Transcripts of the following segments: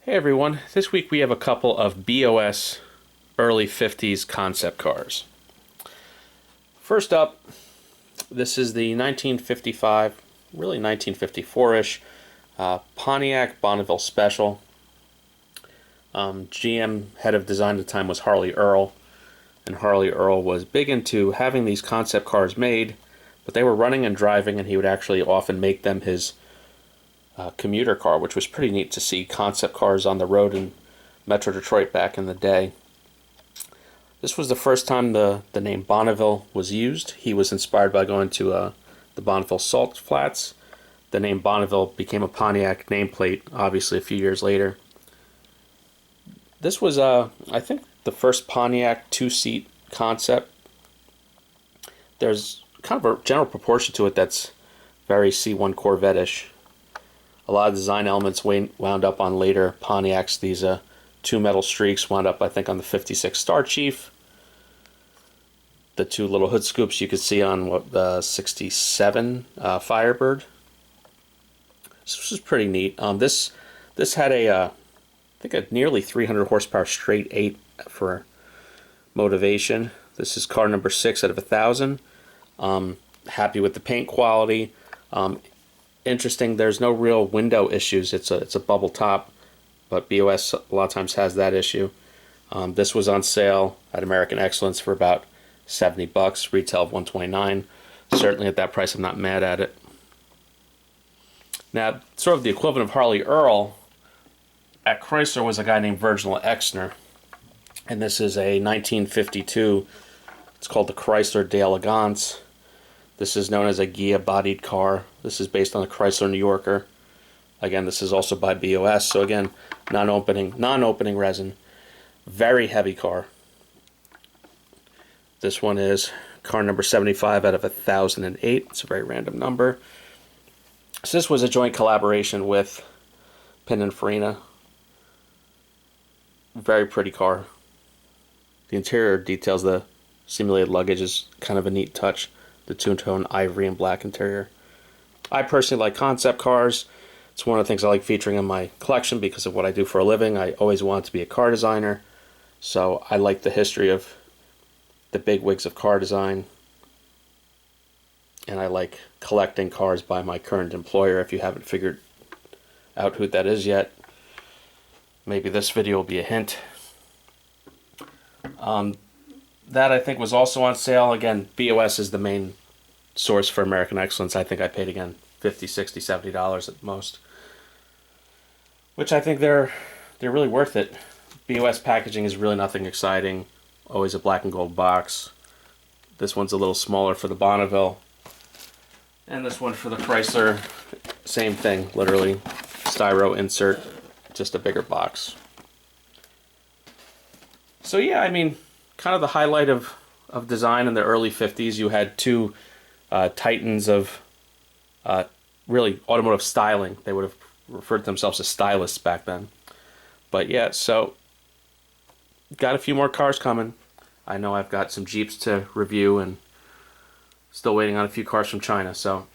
Hey everyone, this week we have a couple of BOS early 50s concept cars. First up, this is the 1955, really 1954-ish Pontiac Bonneville Special. GM head of design at the time was Harley Earl, and Harley Earl was big into having these concept cars made, but they were running and driving, and he would actually often make them his commuter car, which was pretty neat to see concept cars on the road in Metro Detroit back in the day. This was the first time the name Bonneville was used. He was inspired by going to the Bonneville Salt Flats. The name Bonneville became a Pontiac nameplate, obviously, a few years later. This was, I think, the first Pontiac two-seat concept. There's kind of a general proportion to it that's very C1 Corvette-ish. A lot of design elements wound up on later Pontiacs. These two metal streaks wound up, I think, on the 56 Star Chief. The two little hood scoops you could see on the 67 Firebird. This was pretty neat. This had I think a nearly 300 horsepower straight 8 for motivation. This is car number 6 out of 1,000. Happy with the paint quality. Interesting, there's no real window issues. It's a bubble top, but BOS a lot of times has that issue. This was on sale at American Excellence for about $70, retail of $129. Certainly at that price, I'm not mad at it. Now, sort of the equivalent of Harley Earl at Chrysler was a guy named Virgil Exner, and this is a 1952. It's called the Chrysler d'Elegance. This is known as a Ghia bodied car. This is based on the Chrysler New Yorker. Again, this is also by BOS. So again, non-opening resin. Very heavy car. This one is car number 75 out of 1,008. It's a very random number. So this was a joint collaboration with Pininfarina. Very pretty car. The interior details, the simulated luggage is kind of a neat touch. The two-tone ivory and black interior. I personally like concept cars. It's one of the things I like featuring in my collection because of what I do for a living. I always wanted to be a car designer, so I like the history of the bigwigs of car design, and I like collecting cars by my current employer. If you haven't figured out who that is yet, maybe this video will be a hint. That I think was also on sale. Again, BOS is the main source for American Excellence. I think I paid again $50, $60, $70 at most, which I think they're really worth it. BOS packaging is really nothing exciting. Always a black and gold box. This one's a little smaller for the Bonneville, and this one for the Chrysler, same thing, literally styro insert, just a bigger box. So yeah, I mean, kind of the highlight of design in the early 50s. You had two titans of really automotive styling. They would have referred to themselves as stylists back then. But yeah, so got a few more cars coming. I know I've got some Jeeps to review and still waiting on a few cars from China. So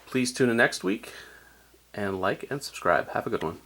please tune in next week and like and subscribe. Have a good one.